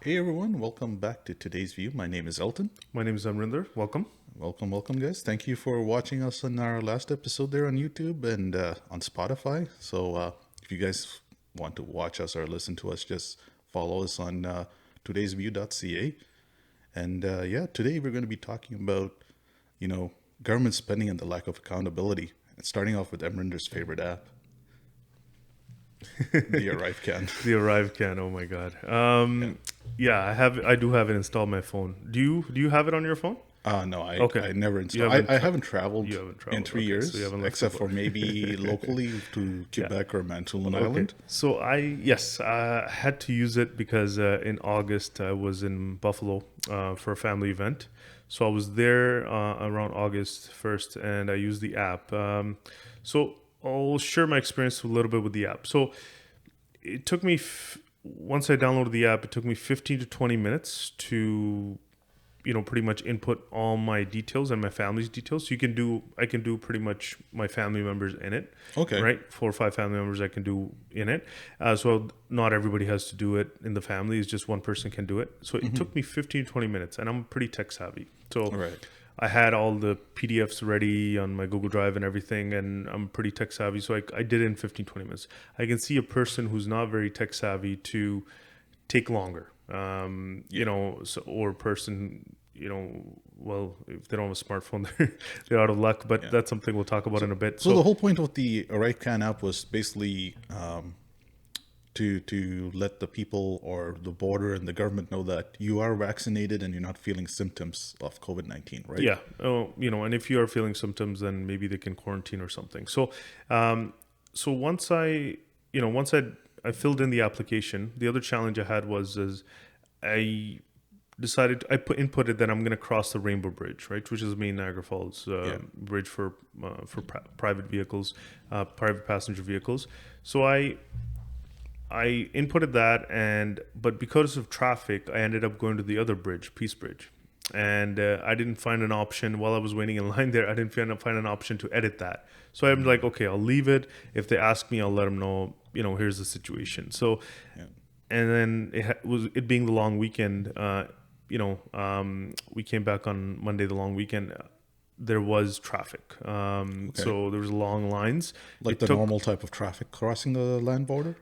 Hey everyone, welcome back to today's view. My name is Elton. My name is Amrinder. Welcome. Welcome, guys. Thank you for watching us on our last episode there on YouTube and on Spotify. So, if you guys want to watch us or listen to us, just follow us on todaysview.ca. And yeah, today we're going to be talking about, government spending and the lack of accountability. And starting off with Emrinder's favorite app, the Arrive Can. The Arrive Can. Oh my God. Yeah, I do have it installed on my phone. Do you have it on your phone? No, Okay. I never You installed. haven't I tra- haven't traveled You haven't in traveled. 3 years, So you haven't left except the for board. maybe locally to Quebec or Manitoulin Okay. Island. So I had to use it because in August I was in Buffalo for a family event. So I was there around August 1st, and I used the app. So I'll share my experience a little bit with the app. So it took me once I downloaded the app, it took me 15 to 20 minutes to pretty much input all my details and my family's details. So I can do pretty much my family members in it. Okay. Right, 4 or 5 family members I can do in it. So not everybody has to do it in the family. It's just one person can do it. So it took me 15 to 20 minutes, and I'm pretty tech savvy. So Right. I had all the PDFs ready on my Google Drive and everything, and I'm pretty tech savvy. So I did it in 15, 20 minutes. I can see a person who's not very tech savvy to take longer. Or a person, well, if they don't have a smartphone, they're out of luck. But that's something we'll talk about in a bit. So the whole point of the Arrive Can app was basically to let the people or the border and the government know that you are vaccinated and you're not feeling symptoms of COVID-19, right? Yeah. And if you are feeling symptoms, then maybe they can quarantine or something. So, once I filled in the application, the other challenge I had is I decided inputted that I'm going to cross the Rainbow Bridge, right, which is the main Niagara Falls bridge for private vehicles, private passenger vehicles. So I inputted that, but because of traffic, I ended up going to the other bridge, Peace Bridge, and I didn't find an option while I was waiting in line there. I didn't find an option to edit that. So I'm like, okay, I'll leave it. If they ask me, I'll let them know. Here's the situation. So, and then it being the long weekend. We came back on Monday, the long weekend. There was traffic. So there was long lines. Like the normal type of traffic crossing the land border?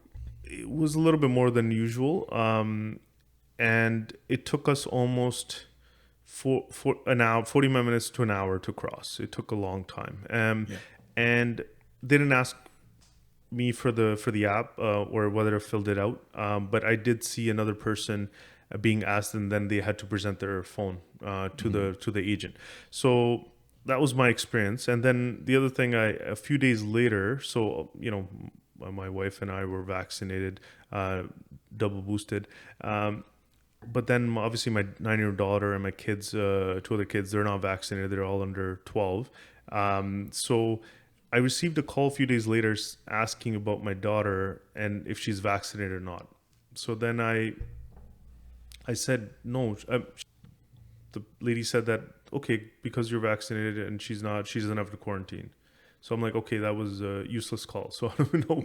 It was a little bit more than usual. And it took us almost for an hour, 45 minutes to an hour to cross. It took a long time. And they didn't ask me for the app or whether I filled it out. But I did see another person being asked, and then they had to present their phone to the agent. So that was my experience. And then the other thing, a few days later, so my wife and I were vaccinated, double boosted. But then obviously my 9-year-old daughter and my kids, 2 other kids, they're not vaccinated. They're all under 12. So I received a call a few days later asking about my daughter and if she's vaccinated or not. So then I said no. The lady said that, okay, because you're vaccinated and she doesn't have to quarantine. So I'm like, okay, that was a useless call. So I don't know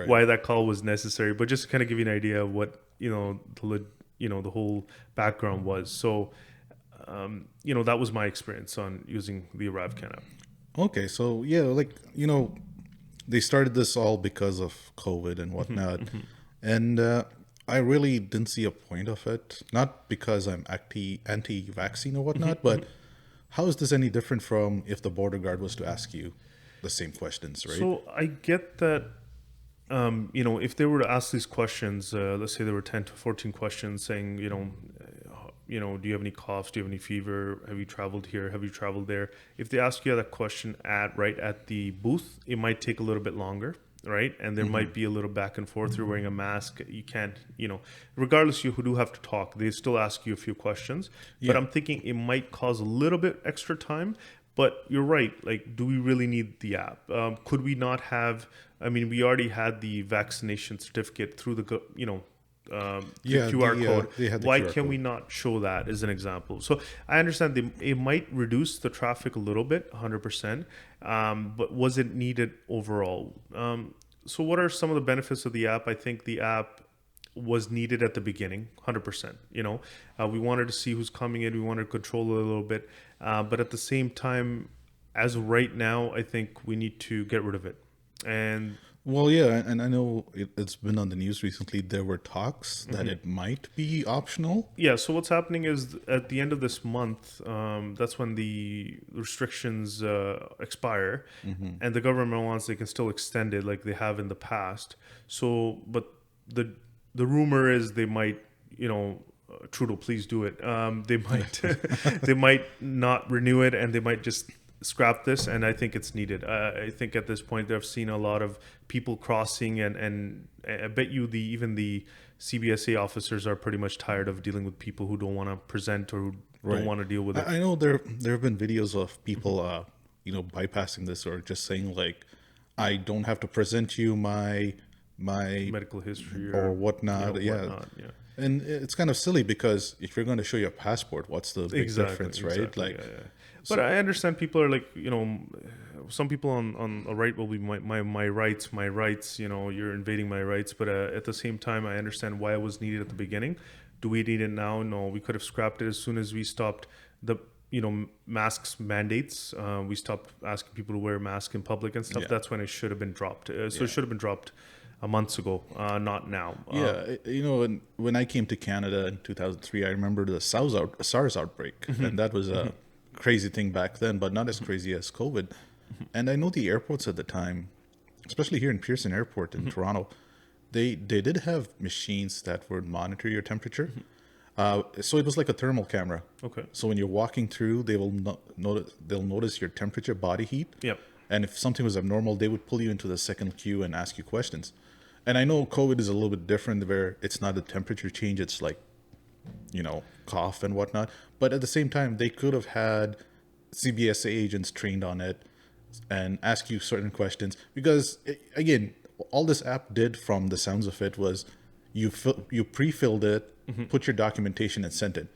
why that call was necessary, but just to kind of give you an idea of what the whole background was. So that was my experience on using the Arrive Can app. Okay, so yeah, they started this all because of COVID and whatnot, and I really didn't see a point of it. Not because I'm anti-vaccine or whatnot, but how is this any different from if the border guard was to ask you the same questions, right? So I get that. If they were to ask these questions, let's say there were 10 to 14 questions saying, do you have any coughs? Do you have any fever? Have you traveled here? Have you traveled there? If they ask you that question right at the booth, it might take a little bit longer, right? And there might be a little back and forth. You're wearing a mask. You can't, regardless, you do have to talk. They still ask you a few questions. But I'm thinking it might cause a little bit extra time. But you're right. Like, do we really need the app? Could we not have? I mean, we already had the vaccination certificate through the QR code. Why can we not show that as an example? So I understand it might reduce the traffic a little bit, 100%. But was it needed overall? So what are some of the benefits of the app? I think the app was needed at the beginning, 100%. We wanted to see who's coming in. We wanted to control it a little bit. But at the same time, as of right now, I think we need to get rid of it. And Well, yeah, and I know it's been on the news recently. There were talks that it might be optional. yeah, so what's happening is at the end of this month, that's when the restrictions expire, and the government wants they can still extend it like they have in the past. So, but the rumor is they might, Trudeau, please do it. They might they might not renew it, and they might just scrap this, and I think it's needed. I think at this point they've seen a lot of people crossing, and I bet you even the CBSA officers are pretty much tired of dealing with people who don't want to present or who don't want to deal with it. I know there have been videos of people, bypassing this or just saying like, I don't have to present you my Medical history or whatnot. Yeah. And it's kind of silly because if you're going to show your passport, what's the big difference, right? Exactly, Like, yeah. But I understand people are like, some people on the right will be my rights, you're invading my rights. But at the same time, I understand why it was needed at the beginning. Do we need it now? No, we could have scrapped it as soon as we stopped the masks mandates. We stopped asking people to wear masks in public and stuff. Yeah. That's when it should have been dropped. It should have been dropped a month ago, not now. and when I came to Canada in 2003, I remember the SARS outbreak, and that was a crazy thing back then, but not as crazy as COVID. And I know the airports at the time, especially here in Pearson Airport in Toronto, they did have machines that would monitor your temperature. So it was like a thermal camera. Okay. So when you're walking through, they will they'll notice your temperature, body heat. Yep. And if something was abnormal, they would pull you into the second queue and ask you questions. And I know COVID is a little bit different where it's not a temperature change, it's like, cough and whatnot. But at the same time, they could have had CBSA agents trained on it and ask you certain questions. Because, again, all this app did from the sounds of it was you pre-filled it, put your documentation and sent it.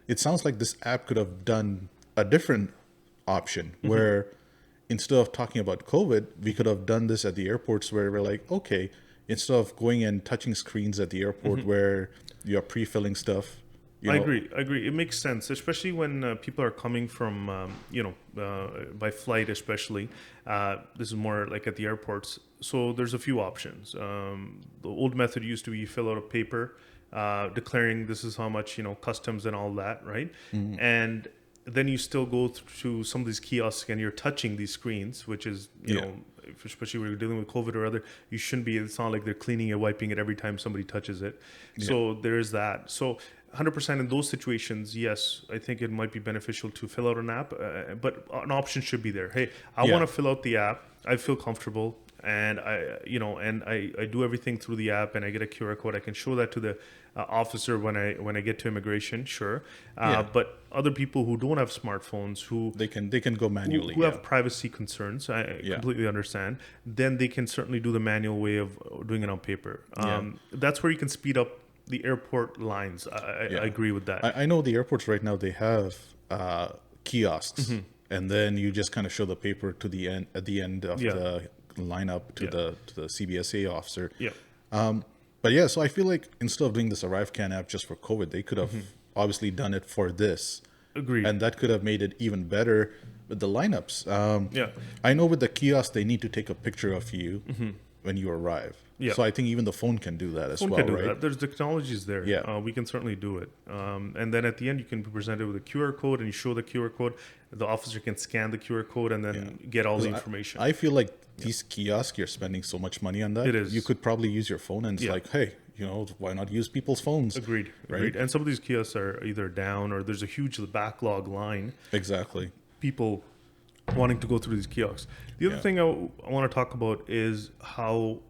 It sounds like this app could have done a different option where instead of talking about COVID, we could have done this at the airports where we're like, okay, instead of going and touching screens at the airport where you're pre-filling stuff. I agree. It makes sense, especially when people are coming from, by flight, especially. This is more like at the airports. So there's a few options. The old method used to be you fill out a paper declaring this is how much, customs and all that, right? And then you still go through some of these kiosks and you're touching these screens, which is, especially when you're dealing with COVID or other, you shouldn't be. It's not like they're cleaning it, wiping it every time somebody touches it. Yeah. So there's that. So 100% in those situations, yes, I think it might be beneficial to fill out an app, but an option should be there. Hey, I want to fill out the app. I feel comfortable. And I do everything through the app, and I get a QR code. I can show that to the officer when I get to immigration, sure. But other people who don't have smartphones, who they can go manually, who have privacy concerns, I completely understand. Then they can certainly do the manual way of doing it on paper. That's where you can speed up the airport lines. I agree with that. I know the airports right now, they have kiosks, and then you just kind of show the paper to the end at the end of the lineup to the CBSA officer. But yeah, so I feel like instead of doing this ArriveCan app just for COVID, they could have obviously done it for this. Agreed. And that could have made it even better with the lineups. I know with the kiosk, they need to take a picture of you when you arrive. So I think even the phone can do that as well, right? That. There's the technologies there. We can certainly do it. And then at the end, you can be presented with a QR code, and you show the QR code. The officer can scan the QR code and then get all the information. I feel like these kiosks, you're spending so much money on that. It is. You could probably use your phone, and it's like, hey, why not use people's phones? Agreed. And some of these kiosks are either down or there's a huge backlog line. Exactly. People wanting to go through these kiosks. The other thing I want to talk about is how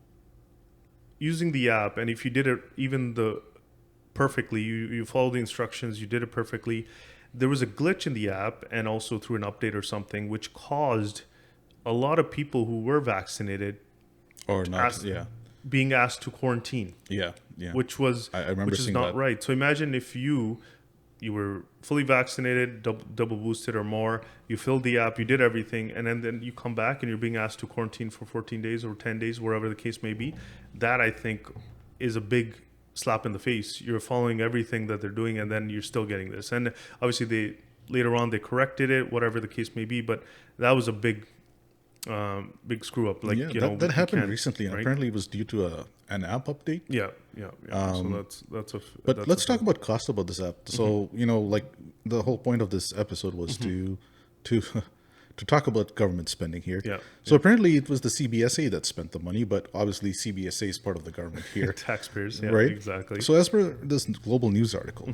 using the app, and if you did it perfectly, you follow the instructions, you did it perfectly, there was a glitch in the app and also through an update or something, which caused a lot of people who were vaccinated or not, being asked to quarantine. Which was I remember which is not that. Right. So imagine if you were fully vaccinated, double boosted or more, you filled the app, you did everything, and then you come back and you're being asked to quarantine for 14 days or 10 days, wherever the case may be. That, I think, is a big slap in the face. You're following everything that they're doing, and then you're still getting this. And obviously, later on they corrected it, whatever the case may be. But that was a big screw up. Like, Yeah, you know, that you happened can't, recently, and right? apparently it was due to an app update. Yeah. So But that's let's a talk thing. about cost about this app. So, like the whole point of this episode was to to talk about government spending here. Yeah. So apparently it was the CBSA that spent the money, but obviously CBSA is part of the government here. Taxpayers. Yeah, Right? exactly. So as per this global news article,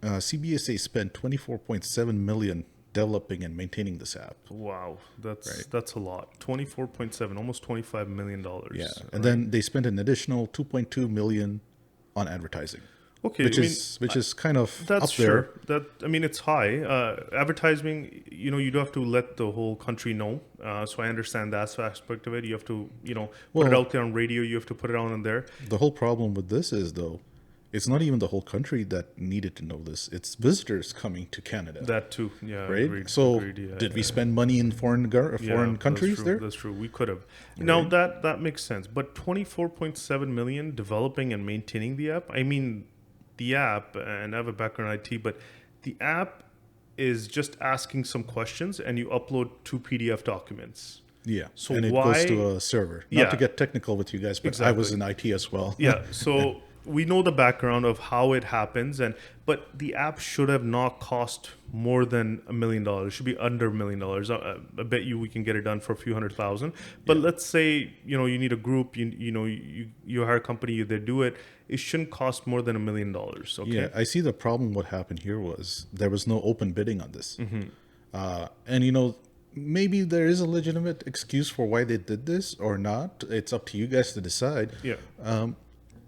CBSA spent 24.7 million developing and maintaining this app. Wow, that's a lot. 24.7, almost $25 million. Yeah. And right? then they spent an additional 2.2 million on advertising. Okay, Which I mean, which is kind of that's up there. sure. That, I mean, it's high. Advertising, you do have to let the whole country know. So I understand that aspect of it. You have to, put it Well- out there on radio. You have to put it out on there. The whole problem with this is, though, it's not even the whole country that needed to know this. It's visitors coming to Canada, That too. Yeah. right? Agreed, So agreed, yeah, did we yeah. spend money in foreign Yeah, countries that's true, there? That's true. We could have. Now that makes sense. But 24.7 million developing and maintaining the app. I mean, the app, and I have a background in IT, but the app is just asking some questions, and you upload 2 PDF documents. Yeah. So and it why- goes to a server. Not Yeah. to get technical with you guys, but I was in Exactly. IT as well. Yeah. So we know the background of how it happens, but the app should have not cost more than $1 million. It should be under $1 million. I bet you we can get it done for a few $100,000. But let's say you need a group. You hire a company. They do it. It shouldn't cost more than $1 million. Okay. Yeah, I see the problem. What happened here was there was no open bidding on this. And maybe there is a legitimate excuse for why they did this or not. It's up to you guys to decide. Yeah.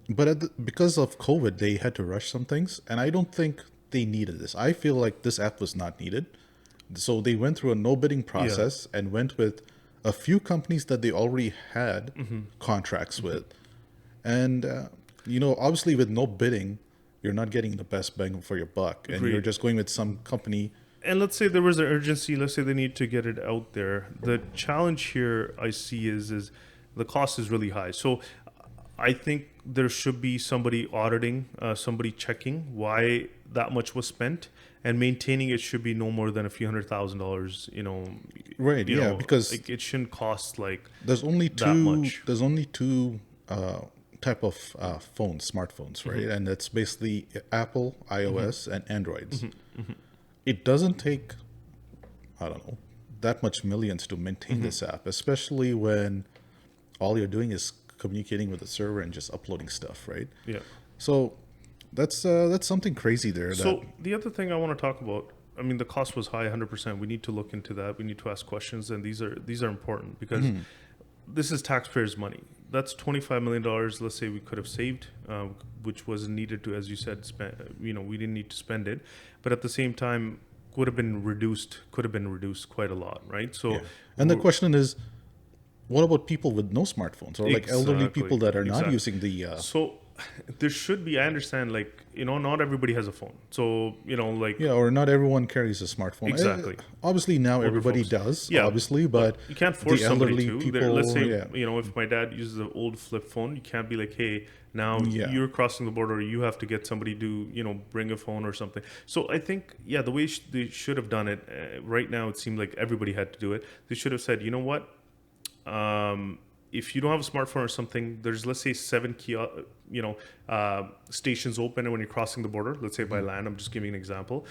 But because of COVID, they had to rush some things, and I don't think they needed this. I feel like this app was not needed. So they went through a no bidding process and went with a few companies that they already had contracts with. And, obviously with no bidding, you're not getting the best bang for your buck. And you're Agreed. just going with some company. And let's say there was an urgency. Let's say they need to get it out there. The challenge here I see is the cost is really high. So I think there should be somebody auditing, somebody checking why that much was spent, and maintaining it should be no more than a few $100,000. Right, yeah, because like, it shouldn't cost like there's only that two. much. There's only two type of smartphones, right? And it's basically Apple, iOS, and Androids. It doesn't take, I don't know, that much millions to maintain this app, especially when all you're doing is communicating with the server and just uploading stuff, right? Yeah. So that's something crazy there. So the other thing I want to talk about, I mean, the cost was high, 100%. We need to look into that. We need to ask questions, and these are important because this is taxpayers' money. That's $25 million. Let's say we could have saved, which wasn't needed to, as you said, spend. We didn't need to spend it, but at the same time, could have been reduced quite a lot, right? So, and the question is, what about people with no smartphones or like elderly Exactly, people that are not exactly. using the? So there should be. I understand, like not everybody has a phone. So like Yeah, or not everyone carries a smartphone. Exactly. Obviously, now everybody folks. does. Yeah, Obviously, but you can't force the somebody elderly to. people. Let's say yeah. if my dad uses an old flip phone, you can't be like, hey, now Yeah. you're crossing the border. You have to get somebody to bring a phone or something. So I think the way they should have done it. Right now, it seemed like everybody had to do it. They should have said, you know what. If you don't have a smartphone or something, there's let's say 7 stations open when you're crossing the border. Let's say by land. I'm just giving an example.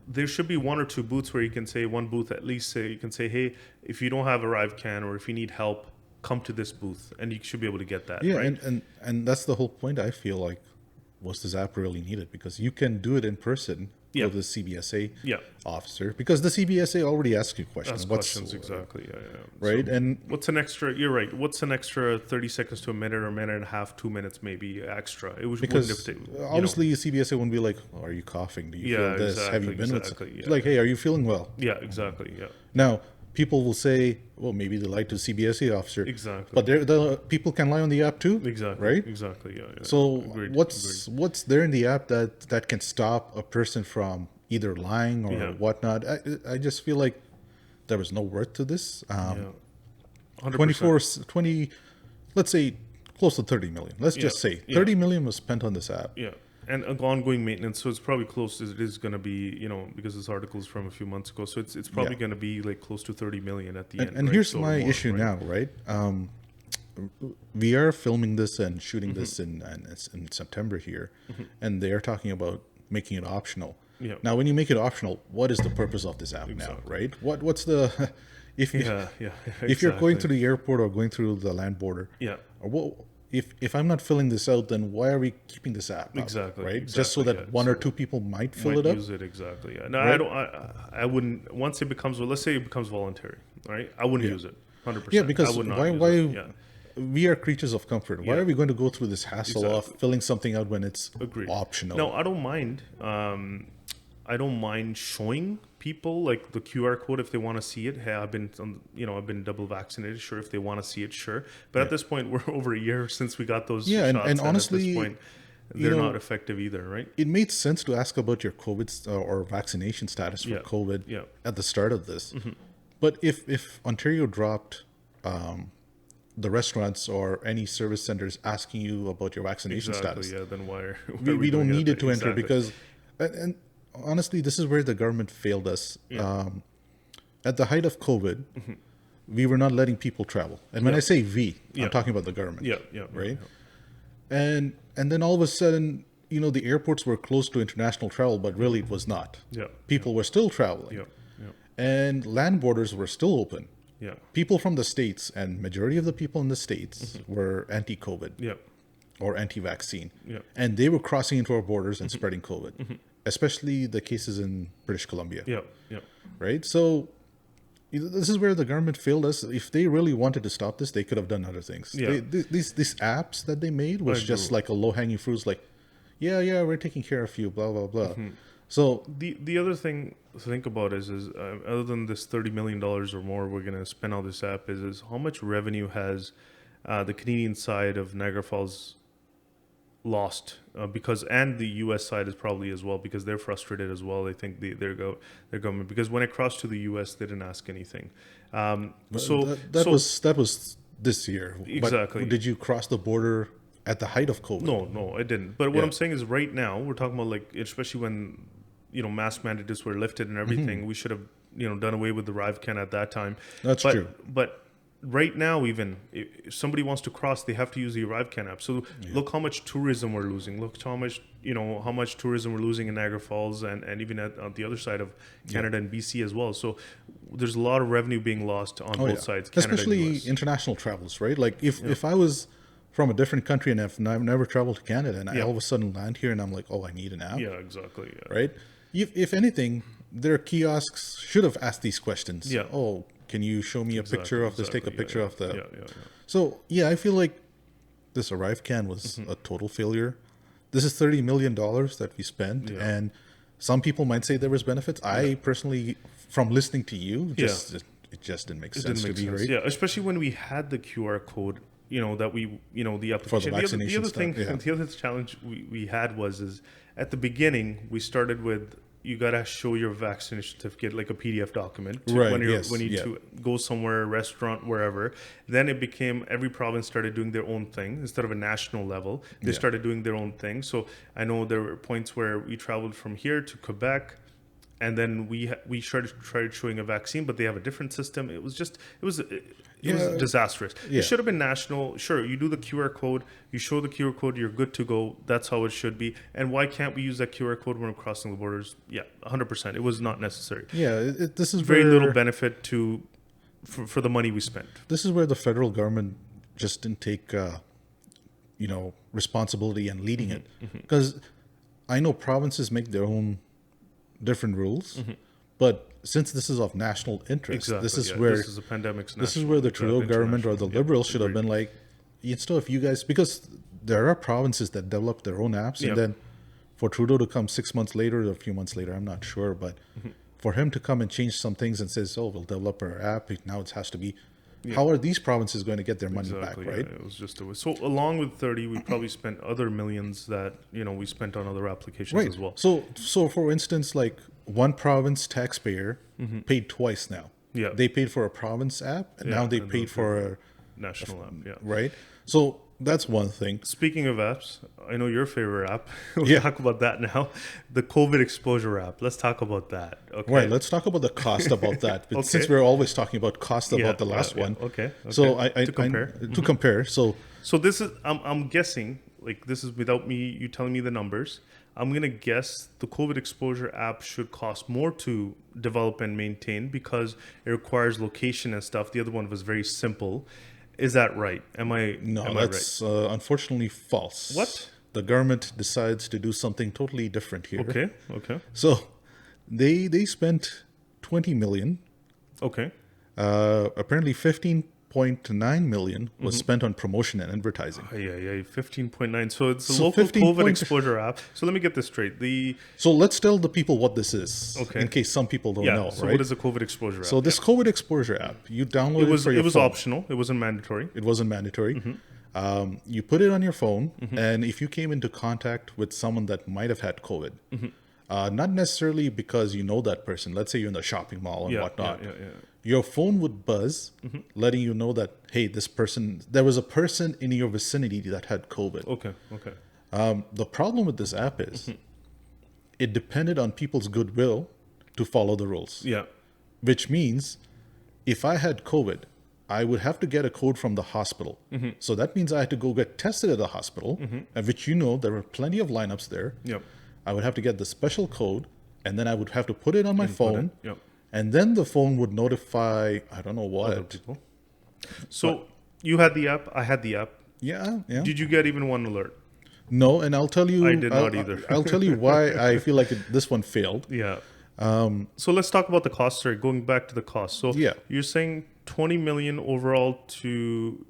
There should be 1 or 2 booths where you can say one booth at least. You can say, hey, if you don't have ArriveCAN or if you need help, come to this booth, and you should be able to get that. Yeah, right? and that's the whole point. I feel like was this app really needed because you can do it in person Yeah. with the CBSA Yeah. officer because the CBSA already asks you questions. Ask questions exactly. Yeah. Right, So and what's an extra? You're right. What's an extra 30 seconds to a minute or a minute and a half, 2 minutes maybe extra? It was because wouldn't have obviously CBSA wouldn't be like, oh, "Are you coughing? Do you Yeah, feel this? Have you exactly, been exactly, with?" yeah. Like, hey, are you feeling well? Yeah, exactly. Yeah, Now, people will say, well, maybe they lied to CBSA officer. exactly. But the people can lie on the app too, Exactly. right? Exactly. Yeah. So Agreed, what's there in the app that can stop a person from either lying or Yeah. whatnot? I just feel like there was no worth to this. Yeah. 24, 20, let's say close to 30 million. Let's just say 30 million was spent on this app. Yeah. And ongoing maintenance, so it's probably close. It is going to be, because this article is from a few months ago, so it's probably going to be like close to 30 million at the end. And right? here's So my more, issue right? now, right? We are filming this and shooting this in September here, and they are talking about making it optional. Yeah. Now, when you make it optional, what is the purpose of this app now, right? What's the if if you're going through the airport or going through the land border, or what? If I'm not filling this out, then why are we keeping this app up, Exactly. right? Exactly, Just so that one or two people might fill it up. Use it exactly. Yeah. No, Right? I don't. I wouldn't. Once it becomes, let's say it becomes voluntary, right? I wouldn't use it. 100%. Yeah, because I would not why? use Why? it. Yeah. We are creatures of comfort. Why are we going to go through this hassle of filling something out when it's optional? No, I don't mind. I don't mind showing people like the QR code if they want to see it. Hey, I've been double vaccinated. Sure, if they want to see it, sure. But at this point, we're over a year since we got those shots. and honestly, at this point, they're not effective either, right? It made sense to ask about your COVID or vaccination status for COVID at the start of this. But if Ontario dropped the restaurants or any service centers asking you about your vaccination status, then why we don't need it to enter because, and honestly, this is where the government failed us. At the height of COVID, we were not letting people travel. And when I say we, I'm talking about the government. Right? And then all of a sudden, the airports were closed to international travel, but really it was not. People were still traveling. And land borders were still open. People from the States, and majority of the people in the States were anti-COVID or anti-vaccine. And they were crossing into our borders and spreading COVID, especially the cases in British Columbia. Right? So this is where the government failed us. If they really wanted to stop this, they could have done other things. These apps that they made was just like a low-hanging fruit, like, we're taking care of you, blah, blah, blah. So the other thing to think about is other than this $30 million or more we're going to spend on this app is how much revenue has the Canadian side of Niagara Falls lost because, and the U.S. side is probably as well, because they're frustrated as well. They think their government, because when it crossed to the U.S., they didn't ask anything. That was this year. Exactly. But did you cross the border at the height of COVID? No, I didn't. But what I'm saying is, right now we're talking about, like, especially when mask mandates were lifted and everything, we should have done away with the ArriveCan at that time. That's true. But right now, even if somebody wants to cross, they have to use the ArriveCan app. So look how much tourism we're losing. Look how much tourism we're losing in Niagara Falls and even on the other side of Canada and BC as well. So there's a lot of revenue being lost on both sides, Canada especially and US. International travels, right? Like if I was from a different country and I've never traveled to Canada and I all of a sudden land here and I'm like, oh, I need an app. Yeah, exactly. Yeah. Right? If anything, their kiosks should have asked these questions. Oh, can you show me a picture of this? Take a picture of the. So I feel like this ArriveCan was a total failure. This is $30 million that we spent, and some people might say there was benefits. I personally, from listening to you, it just didn't make sense to me, right? Yeah, especially when we had the QR code. That we, the application. For the vaccination other thing, the other challenge we had is at the beginning we started with, you gotta show your vaccination certificate, like a PDF document, when you to go somewhere, restaurant, wherever. Then it became every province started doing their own thing instead of a national level. They started doing their own thing. So I know there were points where we traveled from here to Quebec. And then we tried showing a vaccine, but they have a different system. It was disastrous. It should have been national. Sure, you do the QR code, you show the QR code, you're good to go. That's how it should be. And why can't we use that QR code when we're crossing the borders? Yeah, 100%. It was not necessary. This is very little benefit for the money we spent. This is where the federal government just didn't take responsibility and leading it, because I know provinces make their own different rules, but since this is of national interest, this is where this is a pandemic's this is where the Trudeau government or the Liberals should have been like, instead of you guys, because there are provinces that develop their own apps, and then for Trudeau to come 6 months later or a few months later, I'm not sure, but for him to come and change some things and says, oh, we'll develop our app, now it has to be. How are these provinces going to get their money back, right? It was just so along with 30, we probably spent other millions that we spent on other applications as well. So for instance, like one province taxpayer paid twice now. They paid for a province app, and now they paid for a national app. Right. So that's one thing. Speaking of apps, I know your favorite app. We'll Yeah. talk about that now. The COVID exposure app. Let's talk about that. Okay. Right. Let's talk about the cost about that. But since Okay. we're always talking about cost about the last one, Okay. so To compare. to compare. So So this is I'm guessing, like, this is without me you telling me the numbers. I'm gonna guess the COVID exposure app should cost more to develop and maintain because it requires location and stuff. The other one was very simple. Is that right? Am I no, am I right? that's unfortunately false. What? The government decides to do something totally different here. Okay. So they spent 20 million. Okay. Apparently 15.9 million was spent on promotion and advertising. Yeah. 15.9. So it's a So local 15 COVID point- exposure app. So let me get this straight. So let's tell the people what this is, Okay. in case some people don't Yeah. know, So right? what is a COVID exposure app? So this COVID exposure app, you download it, for your It was phone. optional. It wasn't mandatory. It wasn't mandatory. You put it on your phone, and if you came into contact with someone that might have had COVID, not necessarily because you know that person, let's say you're in the shopping mall and whatnot, your phone would buzz, letting you know that, hey, there was a person in your vicinity that had COVID. Okay. The problem with this app is it depended on people's goodwill to follow the rules, Yeah. which means if I had COVID, I would have to get a code from the hospital. So that means I had to go get tested at the hospital, and which there were plenty of lineups there. Yep. I would have to get the special code, and then I would have to put it on my phone, Yep. and then the phone would notify, I don't know Other what. people. So you had the app. I had the app. Yeah. Did you get even one alert? No, and I'll tell you. I did not either. I'll tell you why I feel like this one failed. Yeah. So let's talk about the cost. Sorry, going back to the cost. So Yeah. you're saying 20 million overall to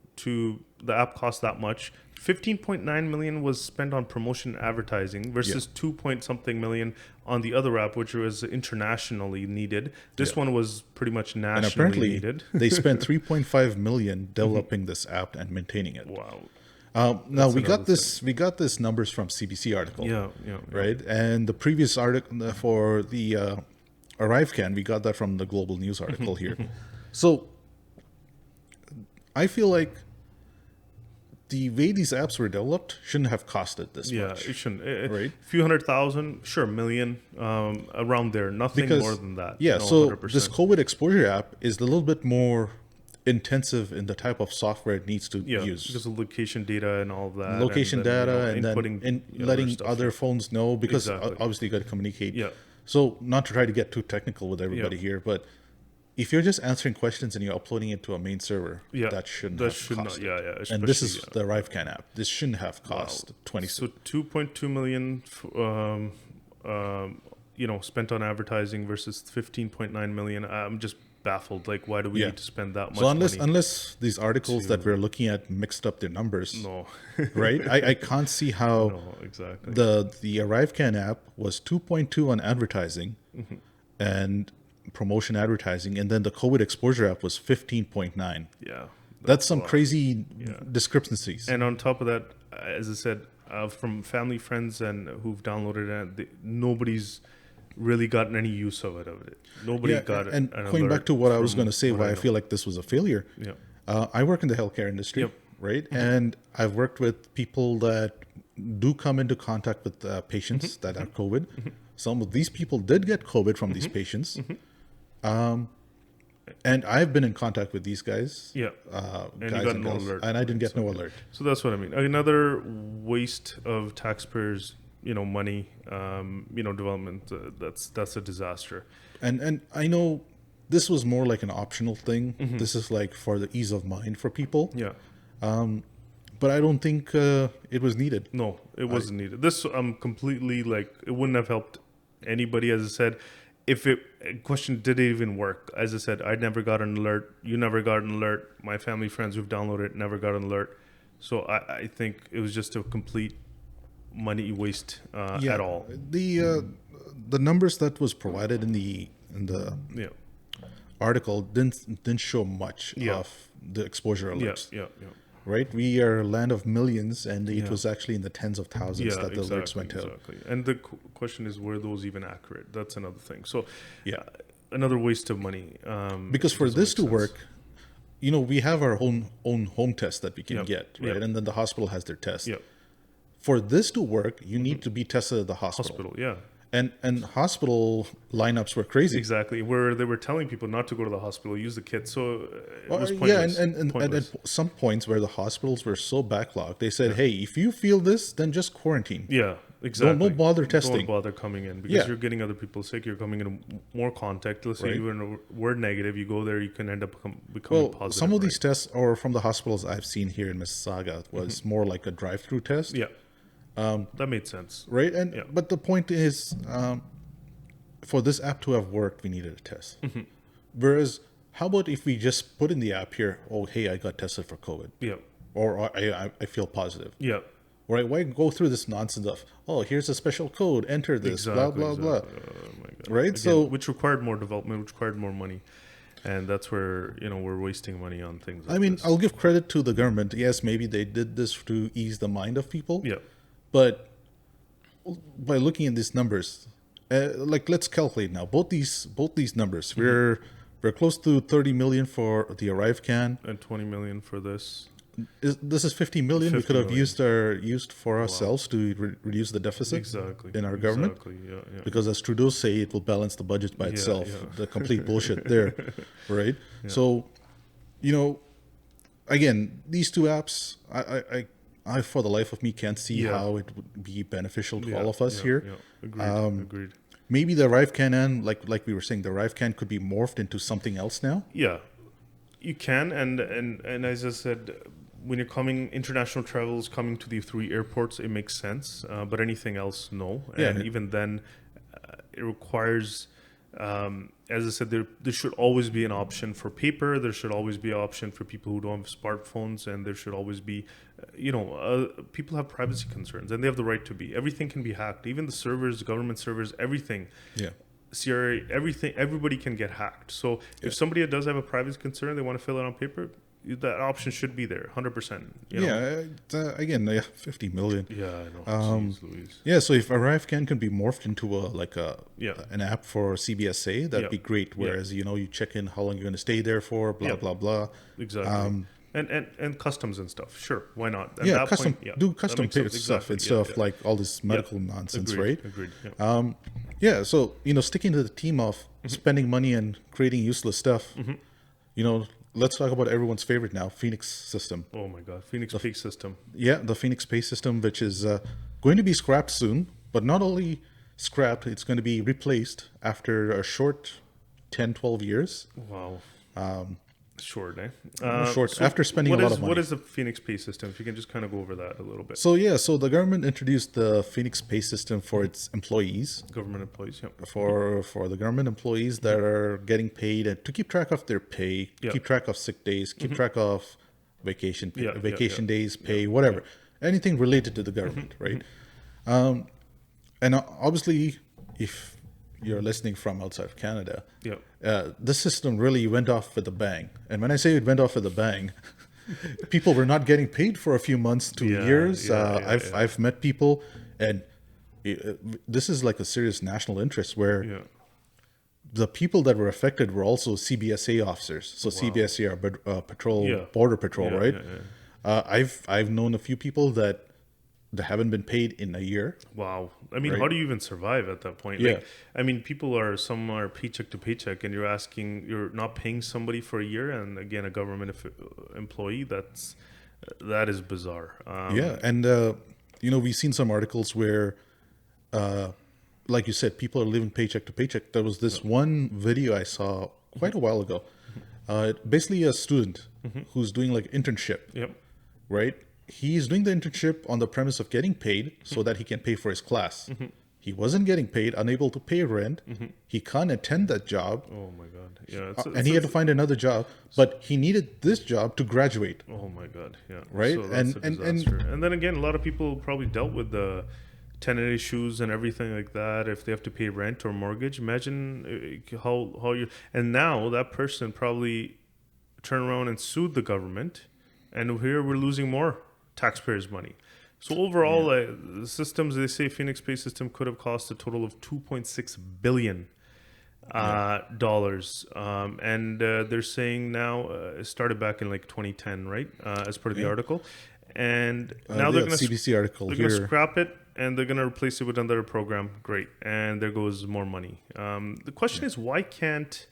the app cost that much. 15.9 million was spent on promotion and advertising versus 2 point something million on the other app, which was internationally needed. This one was pretty much And nationally apparently, needed. they spent 3.5 million developing this app and maintaining it. Wow. Now we got another this numbers from CBC article, Yeah. right? And the previous article for the ArriveCan, we got that from the Global News article here. So I feel like the way these apps were developed shouldn't have costed this Yeah, much. it shouldn't. Right. A few 100,000, sure, million, around there. Nothing Because more than that. Yeah, No, so 100%. this COVID exposure app is a little bit more intensive in the type of software it needs to use. because of location data and all of that. Location and then, data, and inputting then other letting stuff. other phones know, because Exactly. obviously you got to communicate. Yeah. So not to try to get too technical with everybody here, but if you're just answering questions and you're uploading it to a main server, that shouldn't have cost. And this is the ArriveCan app. This shouldn't have cost 20. So 2.2 million, spent on advertising versus 15.9 million. I'm just baffled. Like, why do we need to spend that much So money? unless these articles that we're looking at mixed up their numbers, No. right? I can't see how No, exactly. the ArriveCan app was 2.2 on advertising and promotion advertising, and then the COVID exposure app was 15.9. Yeah. That's some crazy discrepancies. And on top of that, as I said, from family, friends, and who've downloaded it, nobody's really gotten any use of it. Nobody got it. And going back to what I was going to say, why I feel like this was a failure. Yeah. I work in the healthcare industry, right? And I've worked with people that do come into contact with patients that are COVID. Some of these people did get COVID from these patients. And I've been in contact with these guys. Yeah. And you got no alert. And I didn't get no alert. So that's what I mean. Another waste of taxpayers' money, development. That's a disaster. And I know this was more like an optional thing. This is like for the ease of mind for people. Yeah. But I don't think it was needed. No, it wasn't needed. This completely, like, it wouldn't have helped anybody. As I said, question, did it even work? As I said, I never got an alert. You never got an alert. My family, friends who've downloaded it never got an alert. So I think it was just a complete money waste at all. The numbers that was provided in the article didn't show much of the exposure alerts. Yeah. Right, we are a land of millions, and it was actually in the tens of thousands that the alerts went out. Exactly. And the question is, were those even accurate? That's another thing. So, another waste of money. Because for this to work, we have our own home test that we can Yep. get, right? Yep. And then the hospital has their test. Yep. For this to work, you need to be tested at the hospital. Hospital, yeah. And hospital lineups were crazy. Exactly. Where they were telling people not to go to the hospital, use the kit. So it Well, was yeah, pointless. and Pointless. at some points where the hospitals were so backlogged, they said, "Hey, if you feel this, then just quarantine. Yeah, exactly. Don't bother testing." Don't bother coming in because Yeah. you're getting other people sick. You're coming in more contact. Let's say Right. you were negative. You go there, you can end up becoming Well, positive. some of right? these tests, or from the hospitals I've seen here in Mississauga, was more like a drive-through test, Yeah, that made sense. right? And Yeah. but the point is, for this app to have worked, we needed a test. Whereas, how about if we just put in the app here? Oh, hey, I got tested for COVID, Yeah, or I feel positive. yeah. Right? Why go through this nonsense of, oh, here's a special code, enter this, blah blah blah. Oh my God. Right? Again, So which required more development, which required more money, and that's where we're wasting money on things. Like I mean, this. I'll give credit to the government. Yes, maybe they did this to ease the mind of people. Yeah, But by looking at these numbers, like let's calculate now. Both these numbers, we're close to 30 million for the ArriveCan. and 20 million for this. This is 50 million. We 50 could have million. used for ourselves to reduce the deficit Exactly. in our government. Exactly. Yeah, yeah. Because as Trudeau say, it will balance the budget by Yeah, itself. yeah. The complete bullshit there, right? So, again, these two apps, I for the life of me can't see Yeah. how it would be beneficial to Yeah, all of us yeah, here. Yeah. Agreed. Maybe the ArriveCan and like we were saying, the ArriveCan could be morphed into something else now. Yeah, you can, and as I said, when you're coming international travels coming to the 3 airports, it makes sense. But anything else, no. Yeah. And even then, it requires. As I said, there should always be an option for paper. There should always be an option for people who don't have smartphones, and there should always be, people have privacy concerns, and they have the right to be. Everything can be hacked, even the servers, government servers, everything. Yeah. CRA, everything, everybody can get hacked. So if somebody does have a privacy concern, they want to fill it on paper, that option should be there, 100%. Yeah. Again, 50 million. Yeah, I know. Jeez Louise. Yeah, so if ArriveCan can be morphed into Yeah. an app for CBSA, that'd Yeah. be great. Whereas you check in how long you're going to stay there for, blah Yeah. blah blah. Exactly. And customs and stuff. Sure, why not? At Yeah, that custom point, do that custom makes sense. stuff Exactly. instead Yeah, of yeah. like all this medical nonsense, Agreed. right? Agreed. Yeah. Yeah, so sticking to the theme of spending money and creating useless stuff, let's talk about everyone's favorite now, Phoenix system. Oh my God, Phoenix Peak system. Yeah, the Phoenix Pay system, which is going to be scrapped soon, but not only scrapped, it's going to be replaced after a short 10, 12 years. Wow. Short, eh? Short, after spending a lot of money. What is the Phoenix Pay system? If you can just kind of go over that a little bit. So the government introduced the Phoenix Pay system for its employees, Government employees, yeah. for the government employees that are getting paid, and to keep track of their pay, Yeah. keep track of sick days, keep track of vacation Yeah, vacation yeah. days, pay, whatever, anything related to the government, right? And obviously, if you're listening from outside of Canada, Yeah. this system really went off with a bang. And when I say it went off with a bang, people were not getting paid for a few months to Yeah, years. yeah, I've met people, and this is like a serious national interest where Yeah. the people that were affected were also CBSA officers. So CBSA are patrol, Yeah. border patrol, Yeah, right? yeah, I've known a few people that haven't been paid in a year. Wow. I mean, Right. how do you even survive at that point? Yeah. Like, I mean, some are paycheck to paycheck, and you're not paying somebody for a year, and again, a government employee. That is bizarre. Yeah, and we've seen some articles where, like you said, people are living paycheck to paycheck. There was this one video I saw quite a while ago. Basically, a student who's doing like internship, Yep. right? He's doing the internship on the premise of getting paid so that he can pay for his class. He wasn't getting paid, unable to pay rent. He can't attend that job, Oh my God. Yeah. and he had to find another job. But he needed this job to graduate. Oh my God. Yeah. Right? So that's And- a disaster. And then again, a lot of people probably dealt with the tenant issues and everything like that. If they have to pay rent or mortgage, imagine how you. And now that person probably turned around and sued the government, and here we're losing more taxpayers' money. So overall, the systems, they say Phoenix Pay system could have cost a total of $2.6 billion. dollars. And they're saying now it started back in like 2010, right? As per the article. And now they're going to CBC article they're going to here. scrap it and they're going to replace it with another program. Great. And there goes more money. The question is, why can't,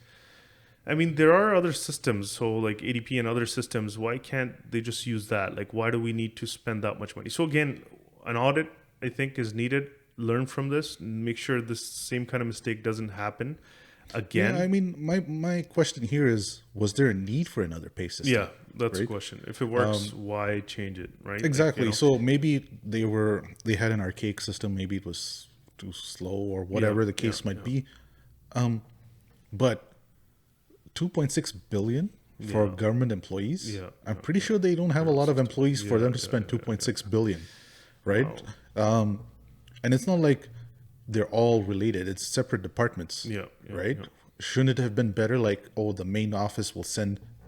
I mean, there are other systems, so like ADP and other systems, why can't they just use that? Like, why do we need to spend that much money? So again, an audit, I think, is needed. Learn from this, make sure this same kind of mistake doesn't happen again. Yeah, I mean, my question here is, was there a need for another pay system? Yeah, that's the right? question. If it works, why change it, right? Exactly. Like, you know, So maybe they had an archaic system. Maybe it was too slow or whatever the case might be. But 2.6 billion for government employees. Yeah. I'm pretty sure they don't have a lot of employees for them to spend 2.6 billion, right? And it's not like they're all related. It's separate departments, right? Shouldn't it have been better? Like, oh, the main office will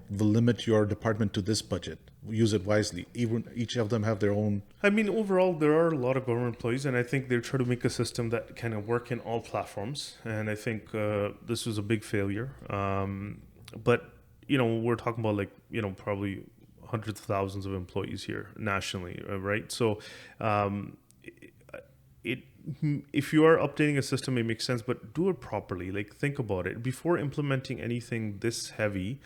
limit your department to this budget. Use it wisely. Even each of them have their own. I mean, overall, there are a lot of government employees, and I think they're trying to make a system that kind of work in all platforms. And I think this was a big failure. But you know, we're talking about, like, you know, probably hundreds of thousands of employees here nationally, right? So if you are updating a system, it makes sense, but do it properly. Like, think about it before implementing anything this heavy.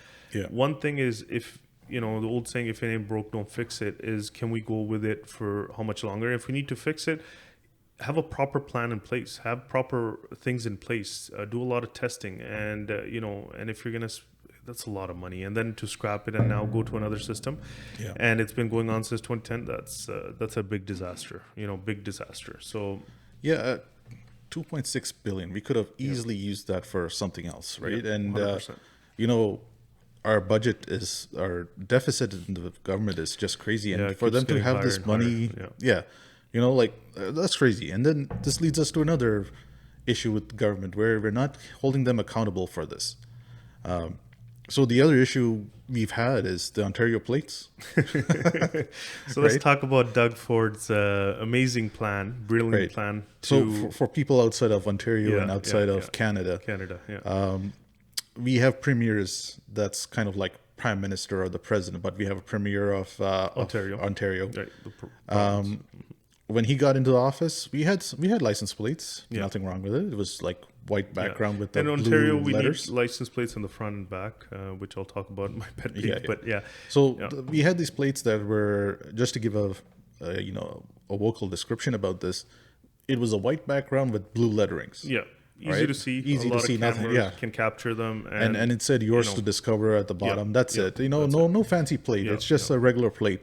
One thing is, if you know the old saying, if it ain't broke, don't fix it, is can we go with it for how much longer? If we need to fix it, have a proper plan in place, have proper things in place, do a lot of testing, and you know, and if you're gonna, that's a lot of money, and then to scrap it and now go to another system, and it's been going on since 2010. That's a big disaster, you know, big disaster. So 2.6 billion. We could have easily used that for something else, right? And 100%. you know, our deficit in the government is just crazy, and for them to have this money, you know, like that's crazy. And then this leads us to another issue with government where we're not holding them accountable for this. So the other issue we've had is the Ontario plates. So let's talk about Doug Ford's amazing plan, brilliant plan. So for people outside of Ontario and outside of Canada, we have premiers that's kind of like prime minister or the president, but we have a premier of Ontario. Right. When he got into the office, we had license plates. Nothing wrong with it. It was like white background with the blue Ontario, we letters. need license plates on the front and back, which I'll talk about in my pet peeve. But we had these plates that were, just to give a vocal description about this. It was a white background with blue letterings. Easy to see. Easy to see. Nothing. Can capture them, and it said yours to discover at the bottom. That's it. You know, no fancy plate. It's just a regular plate.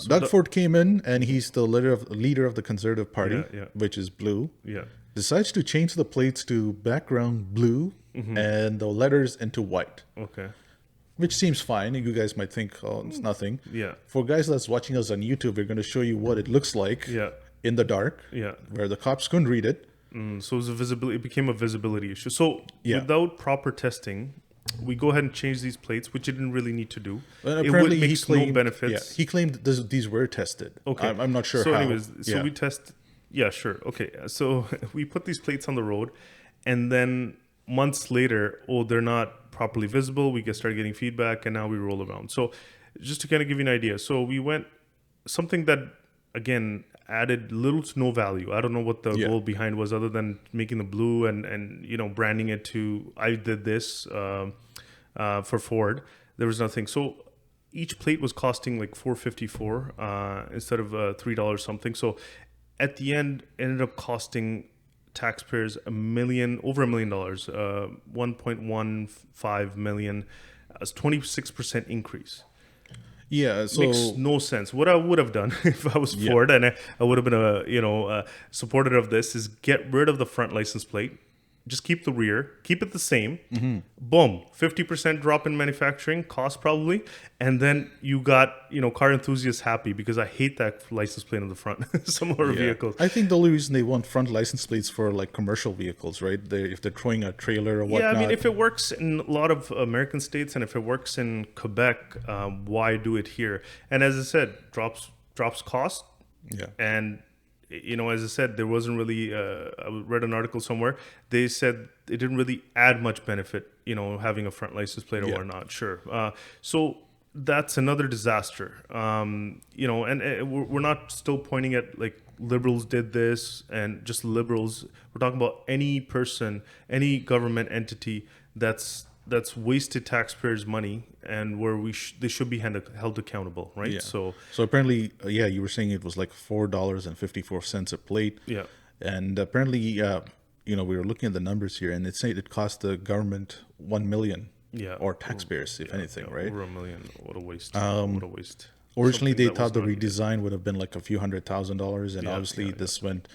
Doug Ford came in, and he's the leader of the Conservative Party, which is blue. Decides to change the plates to background blue and the letters into white. Which seems fine. You guys might think, oh, it's nothing. For guys that's watching us on YouTube, we're going to show you what it looks like in the dark, where the cops couldn't read it. So it became a visibility issue. So without proper testing, we go ahead and change these plates, which you didn't really need to do. And apparently it makes no benefits. He claimed these were tested. I'm not sure so how. Anyways, so we test. Yeah, sure. Okay. So we put these plates on the road, and then months later, they're not properly visible. We started getting feedback, and now we roll around. So just to kind of give you an idea. So we went something that, again, added little to no value. I don't know what the goal behind was, other than making the blue and you know, branding it to, I did this for Ford. There was nothing. So each plate was costing like $4.54 instead of $3 something. So at the end, it ended up costing taxpayers over $1 million, 1.15 million, a 26% increase. So makes no sense. What I would have done if I was Ford, and I would have been a supporter of this, is get rid of the front license plate, just keep the rear, keep it the same. Boom, 50% drop in manufacturing cost probably, and then you got car enthusiasts happy, because I hate that license plate on the front. Some other vehicles. I think the only reason they want front license plates for like commercial vehicles, right? If they're towing a trailer or whatnot. Yeah, I mean, if it works in a lot of American states, and if it works in Quebec, why do it here? And as I said, drops cost. And as I said, there wasn't really. I read an article somewhere. They said it didn't really add much benefit. Having a front license plate or not. Sure. So that's another disaster. And we're not still pointing at like liberals did this and just liberals. We're talking about any person, any government entity that's wasted taxpayers' money and where they should be held accountable, right? Yeah. So apparently, you were saying it was like $4.54 a plate. Yeah. And apparently, we were looking at the numbers here, and it said it cost the government 1 million. Yeah. Or taxpayers, if anything, right? Over $1 million. What a waste. What a waste. Originally, Something they that thought was the not redesign would have been like a few $100,000, and Yeah, obviously yeah, this went.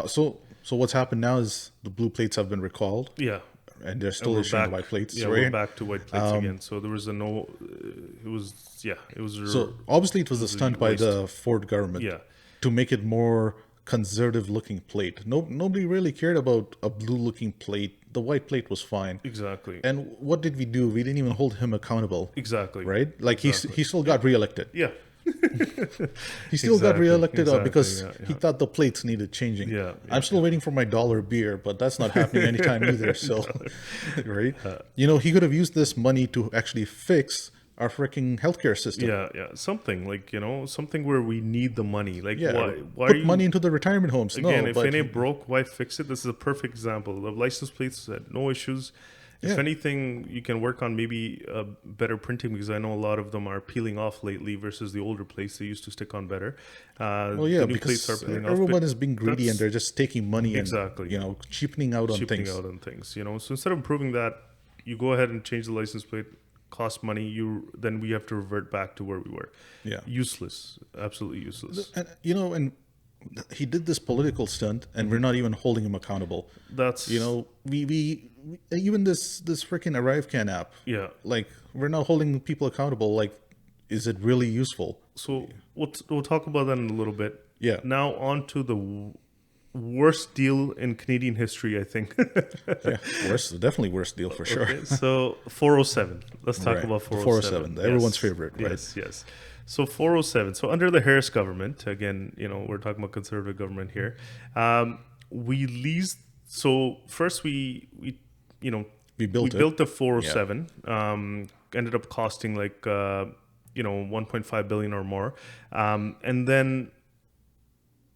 So what's happened now is the blue plates have been recalled, Yeah. and they're still We're issuing back- white plates, Yeah, right? we're back to white plates again. So there was it was. So obviously, it was a stunt by waste. the Ford government Yeah. to make it more conservative-looking plate. Nobody really cared about a blue-looking plate. The white plate was fine. Exactly. And what did we do? We didn't even hold him accountable, Exactly. right? Like he still got reelected. Yeah. He still got reelected because yeah. he thought the plates needed changing. Yeah, I'm still waiting for my dollar beer, but that's not happening anytime either. So, right? He could have used this money to actually fix our freaking healthcare system. Yeah. Something like, something where we need the money. Like, Yeah, why put are you, money into the retirement homes. again, No, if but it ain't broke, why fix it? This is a perfect example. The license plates had no issues. If Yeah. anything, you can work on maybe better printing, because I know a lot of them are peeling off lately versus the older plates. They used to stick on better. well, yeah, the new because plates are peeling off. everyone but is being greedy and that's they're just taking money Exactly. and cheapening out on cheapening things. out on things. So instead of improving that, you go ahead and change the license plate, cost money. Then we have to revert back to where we were. Yeah. Useless. Absolutely useless. And and he did this political stunt, and we're not even holding him accountable. That's We even this freaking ArriveCan app. Yeah. Like, we're not holding people accountable. Like, is it really useful? So we'll talk about that in a little bit. Yeah. Now on to the worst deal in Canadian history, I think. Yeah, definitely worst deal for sure. Okay, so 407. Let's talk Right. about The 407. everyone's favorite, right? Yes. So 407. So under the Harris government, again, we're talking about conservative government here. We leased. So first we built the 407. Ended up costing like 1.5 billion or more, and then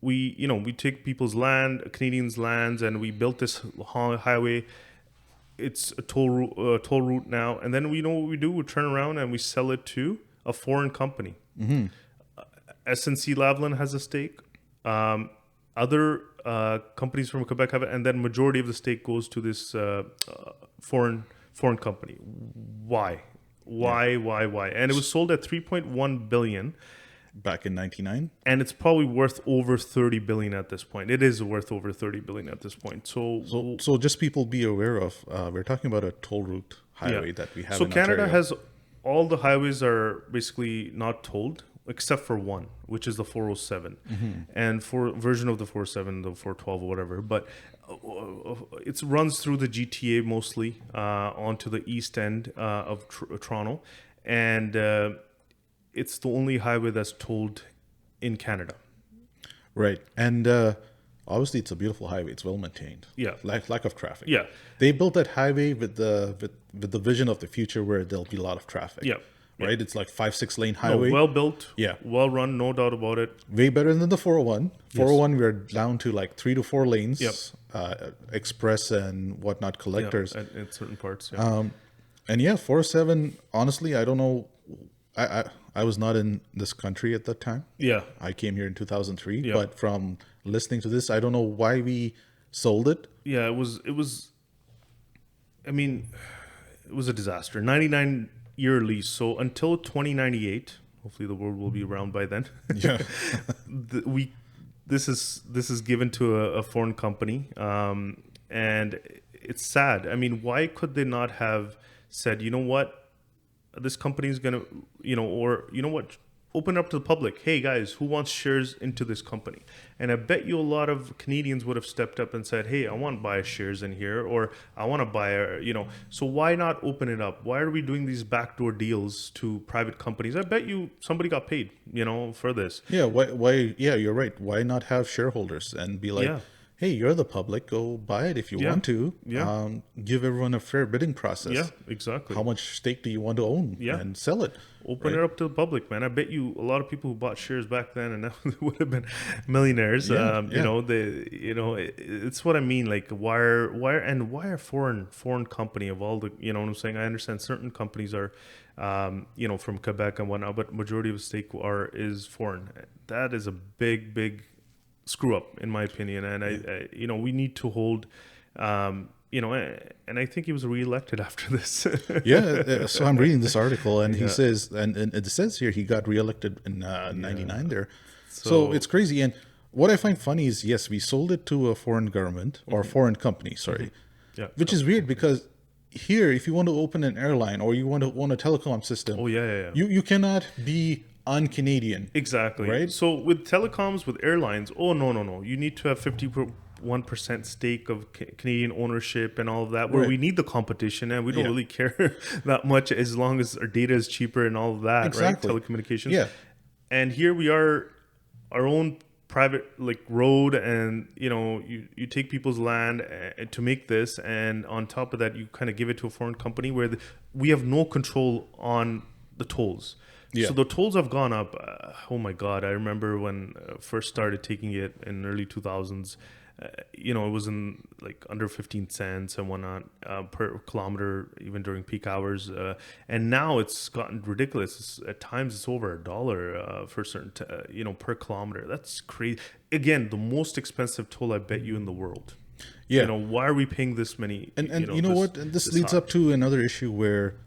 we take people's land, Canadians' lands, and we built this highway. It's a toll route now, and then we know what we do. We turn around and we sell it to a foreign company. SNC Lavalin has a stake. Other companies from Quebec have it, and then majority of the stake goes to this foreign company. Why? And it was sold at 3.1 billion. Back in '99. And it's probably worth over 30 billion at this point. It is worth over 30 billion at this point. So just people be aware of, we're talking about a toll route highway that we have So in Canada Ontario. has all the highways are basically not tolled except for one, which is the 407, and for version of the 407, the 412 or whatever. But it runs through the GTA mostly onto the east end of Toronto, and it's the only highway that's tolled in Canada. Right. And obviously it's a beautiful highway. It's well maintained. Yeah. Lack of traffic. Yeah. They built that highway with the vision of the future where there'll be a lot of traffic. Yeah. Right? It's like 5-6 lane No, highway. well built. Yeah. Well run, no doubt about it. Way better than the 401. 401 we're down to like 3 to 4 lanes. Yep. Express and whatnot collectors. Yeah, in certain parts. Yeah. And yeah, 407, honestly, I don't know. I was not in this country at that time. Yeah. I came here in 2003, Yeah. but from listening to this, I don't know why we sold it. Yeah, it was I mean, it was a disaster. 99-year lease. So until 2098, hopefully the world will be around by then. Yeah. This is given to a foreign company. And it's sad. I mean, why could they not have said, you know what? This company is going to, or you know what? open up to the public. Hey guys, who wants shares into this company? And I bet you a lot of Canadians would have stepped up and said, hey, I want to buy shares in here, or I want to buy so why not open it up? Why are we doing these backdoor deals to private companies? I bet you somebody got paid, for this. Yeah, why yeah, you're right. Why not have shareholders and be like, Yeah. hey, you're the public, go buy it if you Yeah. want to. Yeah. Give everyone a fair bidding process. Yeah, exactly. How much stake do you want to own Yeah. and sell it? Open right? it up to the public, man. I bet you a lot of people who bought shares back then and now they would have been millionaires. Yeah, It's what I mean. Like, why are foreign company of all the, you know what I'm saying? I understand certain companies are, from Quebec and whatnot, but majority of the stake is foreign. That is a big screw up, in my opinion. And I we need to hold. And I think he was reelected after this. So I'm reading this article, and he says, and it says here he got reelected in '99 there. So it's crazy. And what I find funny is, yes, we sold it to a foreign government or foreign company, sorry, which is weird because here, if you want to open an airline or you want to own a telecom system, you cannot be un-Canadian. Exactly. Right. So with telecoms, with airlines, no. You need to have 51% stake of Canadian ownership and all of that, where we need the competition, and we don't really care that much as long as our data is cheaper and all of that, Exactly. right? Telecommunications. Yeah. And here we are, our own private road, and you take people's land to make this, and on top of that you kind of give it to a foreign company where we have no control on the tolls. So the tolls have gone up. Oh my God. I remember when I first started taking it in early 2000s, it was in under 15 cents and whatnot per kilometer, even during peak hours. And now it's gotten ridiculous. At times it's over $1 for certain, per kilometer. That's crazy. Again, the most expensive toll, I bet you, in the world. Yeah. Why are we paying this many? And this leads up to another issue where,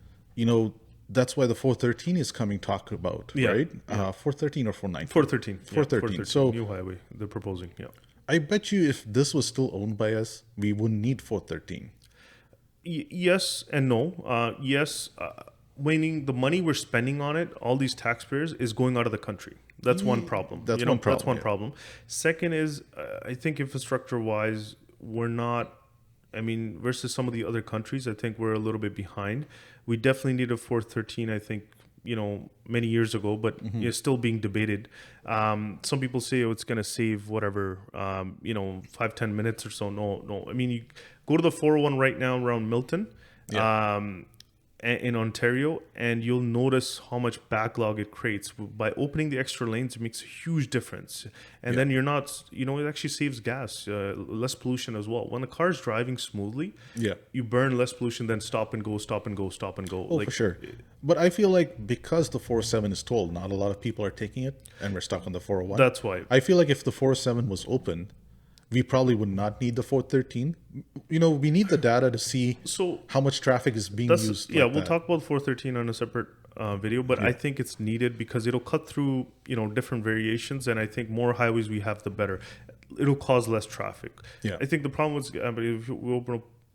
that's why the 413 is coming talk about, right? 413 or 419? 413. 413. So new highway they're proposing. Yeah. I bet you if this was still owned by us, we wouldn't need 413. Yes and no. Yes, meaning the money we're spending on it, all these taxpayers, is going out of the country. That's one problem. That's one problem. That's one problem. Second is, I think infrastructure-wise, we're not. I mean, versus some of the other countries, I think we're a little bit behind. We definitely need a 413, I think, many years ago, but it's still being debated. Some people say, it's going to save whatever, 5-10 minutes or so. No. I mean, you go to the 401 right now around Milton, in Ontario, and you'll notice how much backlog it creates. By opening the extra lanes, it makes a huge difference. And then you're not, it actually saves gas, less pollution as well. When the car is driving smoothly, you burn less pollution than stop and go. Oh, for sure. But I feel like because the 407 is tolled, not a lot of people are taking it, and we're stuck on the 401. That's why. I feel like if the 407 was open, we probably would not need the 413. We need the data to see how much traffic is being used. We'll talk about 413 on a separate video, but I think it's needed because it'll cut through, different variations, and I think more highways we have, the better. It'll cause less traffic. Yeah. I think the problem was,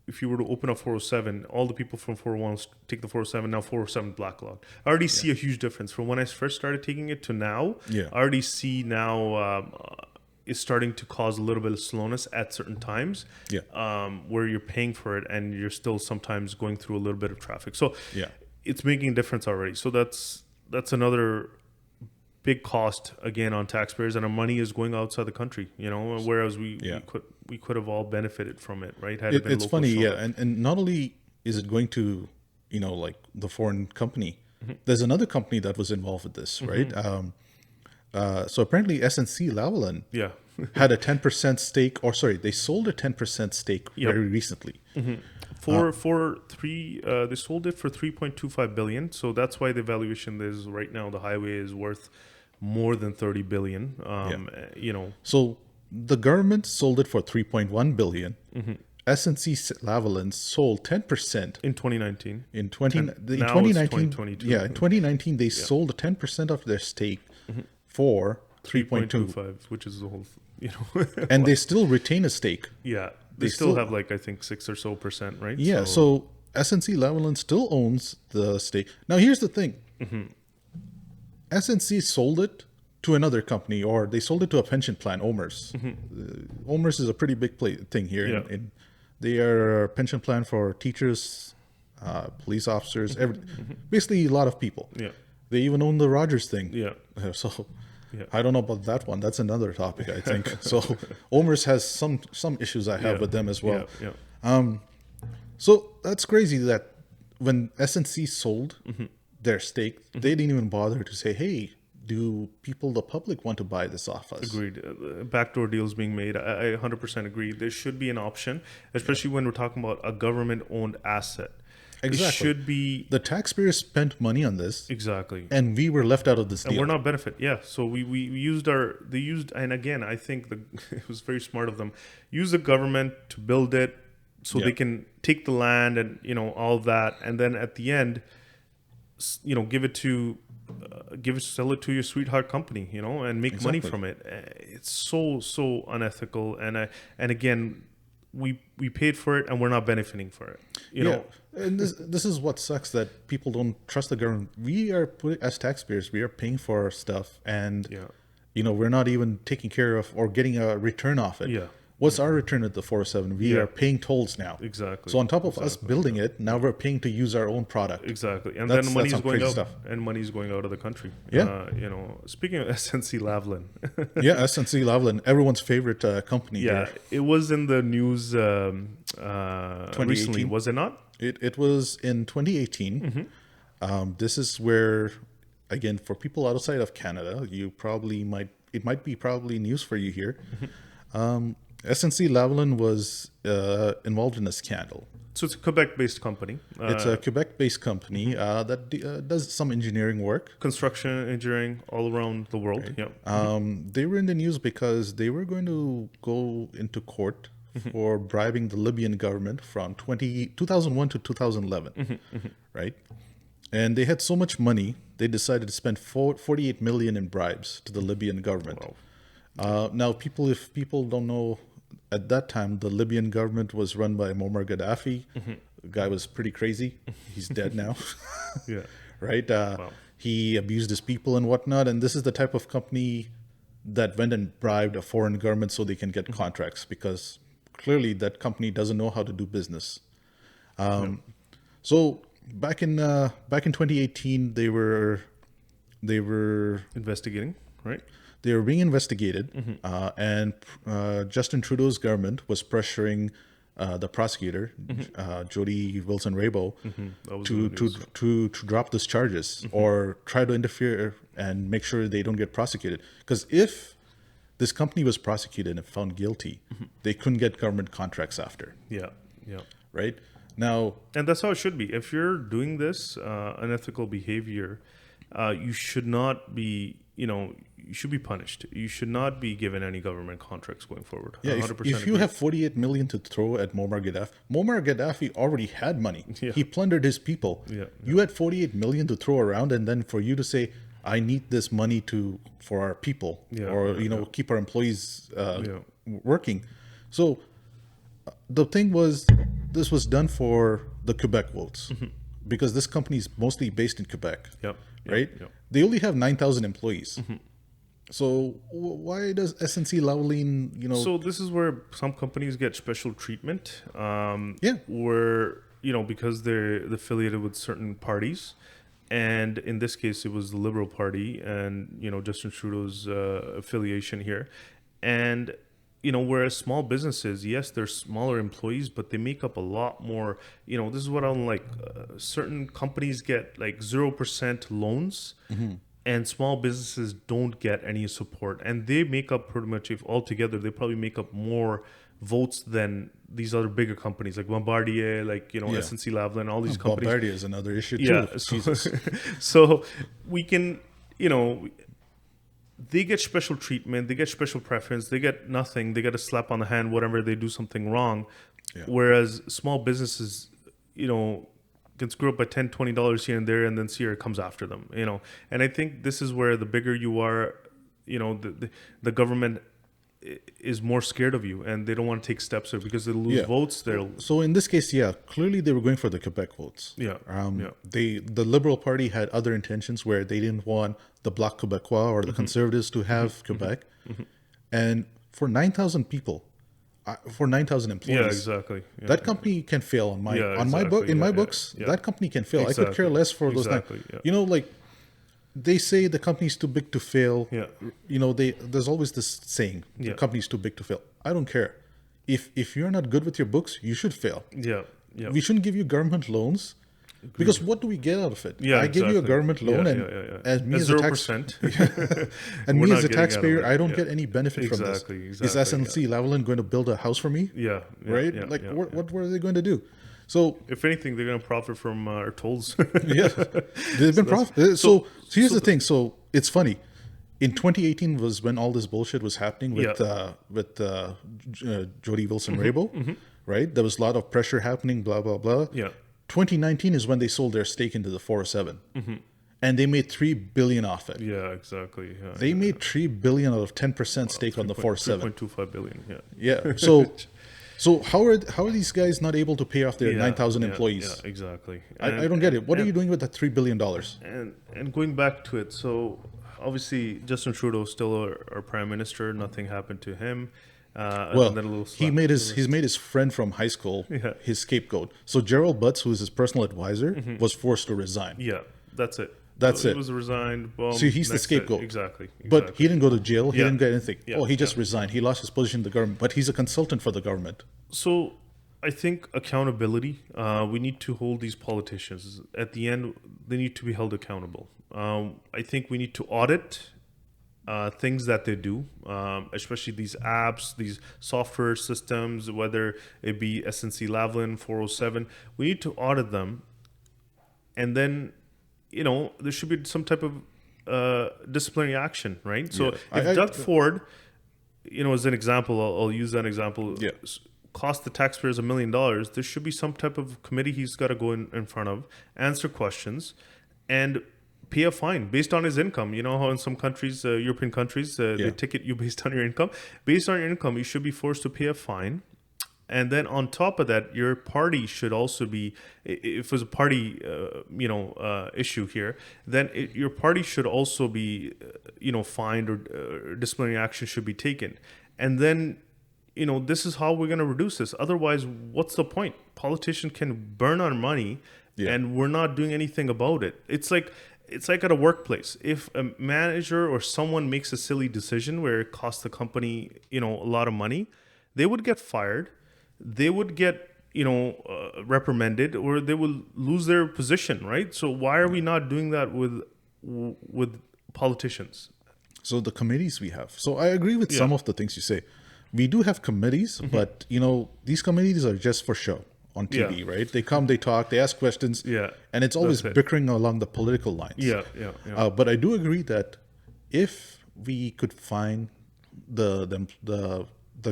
if you were to open up 407, all the people from 401 take the 407, now 407 backlog. I already see a huge difference from when I first started taking it to now. I already see now is starting to cause a little bit of slowness at certain times, where you're paying for it and you're still sometimes going through a little bit of traffic. So it's making a difference already. So that's another big cost again on taxpayers, and our money is going outside the country. Whereas we could have all benefited from it, right? Had it been it's local funny, show. and not only is it going to, the foreign company. There's another company that was involved with this, right? So apparently SNC Lavalin had a 10% stake, they sold a 10% stake very recently. They sold it for $3.25 billion. So that's why the valuation is right now, the highway is worth more than $30 billion. So the government sold it for $3.1 billion. SNC Lavalin sold 10% in 2019. In 2019, in 2019 they sold 10% of their stake for 3.25, which is the whole, and they still retain a stake. Yeah, they still have I think 6% or so, right? Yeah, so SNC Lavalin still owns the stake. Now here's the thing: SNC sold it to another company, or they sold it to a pension plan, Omers. Omers is a pretty big thing here. Yeah. They are a pension plan for teachers, police officers, basically a lot of people. Yeah. They even own the Rogers thing. Yeah. So Yeah. I don't know about that one. That's another topic, I think. So Omers has some issues I have with them as well. Yeah. So that's crazy that when SNC sold their stake, they didn't even bother to say, hey, do people, the public, want to buy this off us? Agreed. Backdoor deals being made. I 100% agree. There should be an option, especially when we're talking about a government-owned asset. Exactly. It should be... The taxpayers spent money on this. Exactly. And we were left out of this deal. And we're not benefit. Yeah. So we used they used, and again, I think it was very smart of them, use the government to build it so they can take the land and, all that. And then at the end, sell it to your sweetheart company, and make money from it. It's so unethical. And again, we paid for it and we're not benefiting for it. You know. And this is what sucks, that people don't trust the government. We are as taxpayers, we are paying for our stuff, and we're not even taking care of or getting a return off it. Yeah. What's our return at the 407? We are paying tolls now. Exactly. So on top of us building it, now we're paying to use our own product. Exactly. And then money's going out. Stuff. And money's going out of the country. Yeah. Speaking of SNC Lavalin. Yeah, SNC Lavalin, everyone's favorite company. Yeah. Here. It was in the news recently, was it not? It was in 2018. This is where, again, for people outside of Canada, it might be news for you here. SNC Lavalin was involved in a scandal. So it's a Quebec-based company. It's a Quebec-based company that does some engineering work. Construction, engineering, all around the world. Right. Yeah. They were in the news because they were going to go into court for bribing the Libyan government from 2001 to 2011, right? And they had so much money, they decided to spend 48 million in bribes to the Libyan government. Wow. Now, if people don't know, at that time, the Libyan government was run by Muammar Gaddafi. The guy was pretty crazy. He's dead now. Yeah. Right? He abused his people and whatnot. And this is the type of company that went and bribed a foreign government so they can get contracts, because clearly that company doesn't know how to do business. So back in 2018, they were investigating, right? They were being investigated, and Justin Trudeau's government was pressuring the prosecutor, Jody Wilson-Raybould, to drop those charges or try to interfere and make sure they don't get prosecuted. Because if this company was prosecuted and found guilty, they couldn't get government contracts after. Yeah. Right? Now, and that's how it should be. If you're doing this unethical behavior, you should not be, you should be punished. You should not be given any government contracts going forward. Yeah, if you have 48 million to throw at Muammar Gaddafi already had money. Yeah. He plundered his people. Yeah. You had 48 million to throw around, and then for you to say, I need this money for our people, keep our employees working. So the thing was, this was done for the Quebec votes, because this company is mostly based in Quebec, right? Yep. They only have 9,000 employees. So why does SNC Lavalin, So this is where some companies get special treatment. Where, because they're affiliated with certain parties. And in this case, it was the Liberal Party and, Justin Trudeau's affiliation here. And, whereas small businesses, yes, they're smaller employees, but they make up a lot more. This is what I'm like. Certain companies get like 0% loans. And small businesses don't get any support. And they make up pretty much, if altogether, they probably make up more votes than these other bigger companies like Bombardier, SNC Lavalin, all these companies. Bombardier is another issue too. Yeah. So we can, they get special treatment, they get special preference, they get nothing, they get a slap on the hand whenever they do something wrong. Yeah. Whereas small businesses, can screw up by $10, $20 here and there, and then Sierra comes after them, And I think this is where the bigger you are, the government is more scared of you, and they don't want to take steps there because they lose votes. They'll So in this case, clearly they were going for the Quebec votes. The Liberal Party had other intentions where they didn't want the Bloc Québécois or the Conservatives to have Quebec, and for 9,000 people, for 9,000 employees, exactly. That company can fail on my books. That company can fail. Exactly. I could care less for those. Like they say the company's too big to fail. There's always this saying, the company's too big to fail. I don't care. If you're not good with your books, you should fail. We shouldn't give you government loans. Because what do we get out of it? I give you a government loan, and as me as 0%, and me as a taxpayer, I don't get any benefit from this. Is SNC Lavalin going to build a house for me? Right? What were they going to do? So, if anything, they're going to profit from our tolls. They've been profit. So here's the thing. So it's funny. In 2018 was when all this bullshit was happening with Jody Wilson-Raybould, right? There was a lot of pressure happening. Blah blah blah. 2019 is when they sold their stake into the 407, and they made $3 billion off it. Exactly. They made $3 billion out of 10% stake on the 407. 3.25 billion. So how are these guys not able to pay off their 9,000 employees? Exactly. I don't get it. What are you doing with that $3 billion? And going back to it, so obviously Justin Trudeau is still our prime minister. Nothing happened to him. He's made his friend from high school his scapegoat. So Gerald Butts, who is his personal advisor, was forced to resign. That's it. He was resigned. Boom, so he's the scapegoat. Exactly. But he didn't go to jail. He didn't get anything. He just resigned. He lost his position in the government. But he's a consultant for the government. So I think accountability. We need to hold these politicians. At the end, they need to be held accountable. I think we need to audit things that they do, especially these apps, these software systems, whether it be SNC Lavalin, 407. We need to audit them. And then, there should be some type of disciplinary action, right? So if Doug Ford, as an example, I'll use that example, cost the taxpayers $1 million, there should be some type of committee he's got to go in front of, answer questions, and pay a fine based on his income. You know how in some countries, European countries, they ticket you based on your income. Based on your income, you should be forced to pay a fine. And then on top of that, your party should also be, if it's a party, issue here, then your party should also be, fined or disciplinary action should be taken. And then, this is how we're going to reduce this. Otherwise, what's the point? Politicians can burn our money and we're not doing anything about it. It's like at a workplace. If a manager or someone makes a silly decision where it costs the company, a lot of money, they would get fired. They would get, reprimanded, or they will lose their position, right? So why are we not doing that with politicians? So the committees we have. So I agree with some of the things you say. We do have committees, but, these committees are just for show. On TV, right? They come, they talk, they ask questions, and it's always bickering along the political lines. But I do agree that if we could find the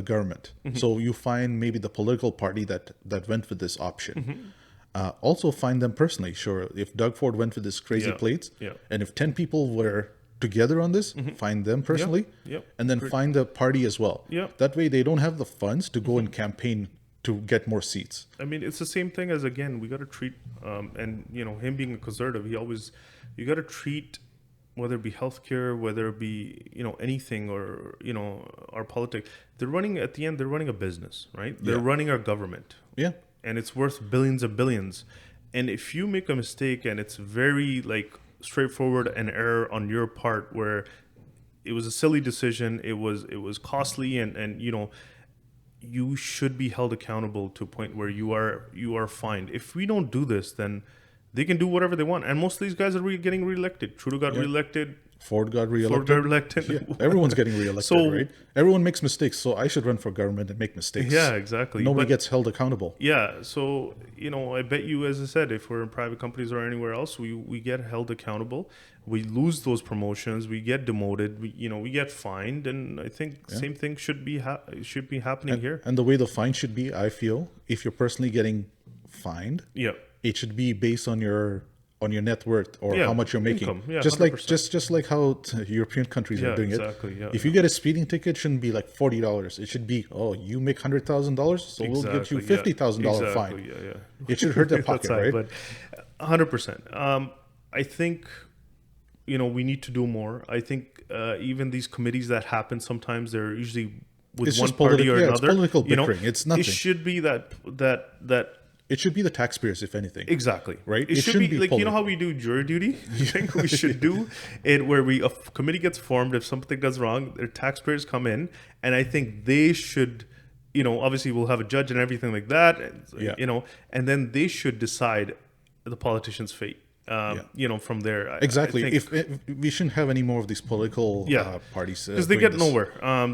government, so you find maybe the political party that went with this option, also find them personally. Sure, if Doug Ford went with this crazy plates, and if 10 people were together on this, find them personally, and then find the party as well. That way, they don't have the funds to go and campaign to get more seats. I mean, it's the same thing as, again, we got to treat, and him being a conservative, you got to treat, whether it be healthcare, whether it be anything, or our politics. They're running a business, right? They're running our government, and it's worth billions and billions. And if you make a mistake and it's very straightforward an error on your part, where it was a silly decision, it was costly, and you should be held accountable to a point where you are fined. If we don't do this, then they can do whatever they want. And most of these guys are getting reelected. Trudeau got reelected. Ford got reelected. Everyone's getting reelected, right? Everyone makes mistakes, so I should run for government and make mistakes. Yeah, exactly. Nobody gets held accountable. Yeah, so, I bet you, as I said, if we're in private companies or anywhere else, we get held accountable. We lose those promotions. We get demoted. We get fined. And I think same thing should be happening here. And the way the fine should be, I feel, if you're personally getting fined, it should be based on your on your net worth or Yeah, how much you're making. income. Yeah, just like 100%. just like how European countries Yeah, are doing exactly. it. Yeah, If you get a speeding ticket, it shouldn't be like $40. It should be, oh, you make $100,000, so we'll get you exactly. $50,000 fine. Exactly. Yeah, yeah. It should hurt their That's pocket, right. right? But 100%. I think we need to do more. I think even these committees that happen sometimes they're usually with It's one just party or political. Yeah, it's another. political bickering. It's nothing. It should be that It should be the taxpayers, if anything. exactly Right? It should shouldn't be like how political. we do jury duty. I think we should do it where a committee gets formed if something goes wrong. Their taxpayers come in, and I think they should. Obviously we'll have a judge and everything like that. Yeah. And then they should decide the politician's fate. From there. Exactly. I think, If we shouldn't have any more of these political Yeah. parties. because they doing get this. nowhere.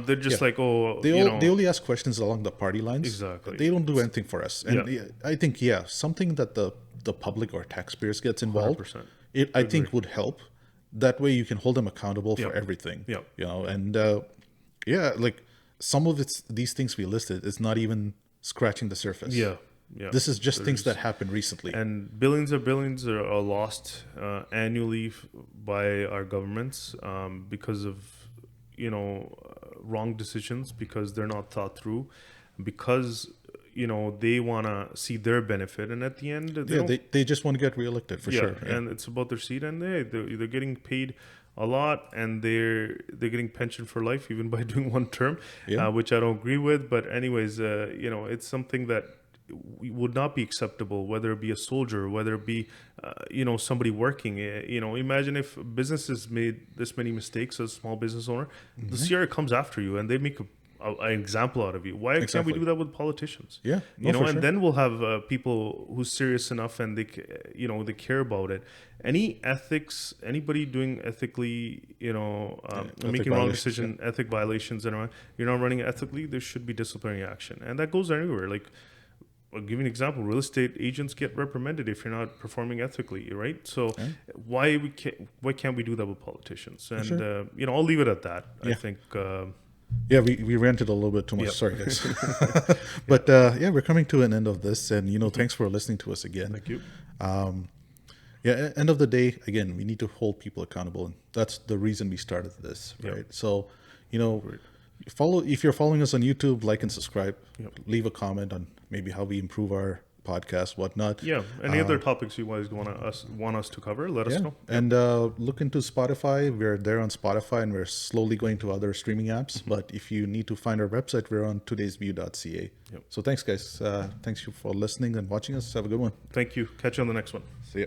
They're just Yeah. like, oh, They only ask questions along the party lines. Exactly. They don't do anything for us. And Yeah. I think, something that the public or taxpayers gets involved, 100%. I think would help. That way you can hold them accountable for Yeah. everything. Yeah. And like some of these things we listed is not even scratching the surface. Yeah. Yeah. This is just things that happened recently. And billions are lost annually by our governments because of wrong decisions, because they're not thought through, because they want to see their benefit, and at the end They just want to get reelected for sure. Yeah. And it's about their seat, and they're getting paid a lot, and they're getting pension for life even by doing one term, which I don't agree with. But anyways, it's something that would not be acceptable, whether it be a soldier, whether it be somebody working. Imagine if businesses made this many mistakes as a small business owner, the CR comes after you and they make an example out of you. Why can't we do that with politicians? Yeah, And then we'll have people who's serious enough and they care about it. Anybody doing ethically, making wrong decision, ethic violations, and you're not running ethically, there should be disciplinary action, and that goes anywhere. Like, I'll give you an example. Real estate agents get reprimanded if you're not performing ethically, right? So why can't we do that with politicians? And I'll leave it at that. I think. We ranted a little bit too much. Sorry, guys. But we're coming to an end of this, and thanks for listening to us again. Thank you. End of the day, again, we need to hold people accountable, and that's the reason we started this, right? So, if you're following us on YouTube, like and subscribe. Leave a comment on maybe how we improve our podcast, whatnot. Yeah. Any other topics you guys want us to cover? Let us know. And look into Spotify. We're there on Spotify, and we're slowly going to other streaming apps. But if you need to find our website, we're on todaysview.ca. So thanks, guys. Thanks you for listening and watching us. Have a good one. Thank you. Catch you on the next one. See ya.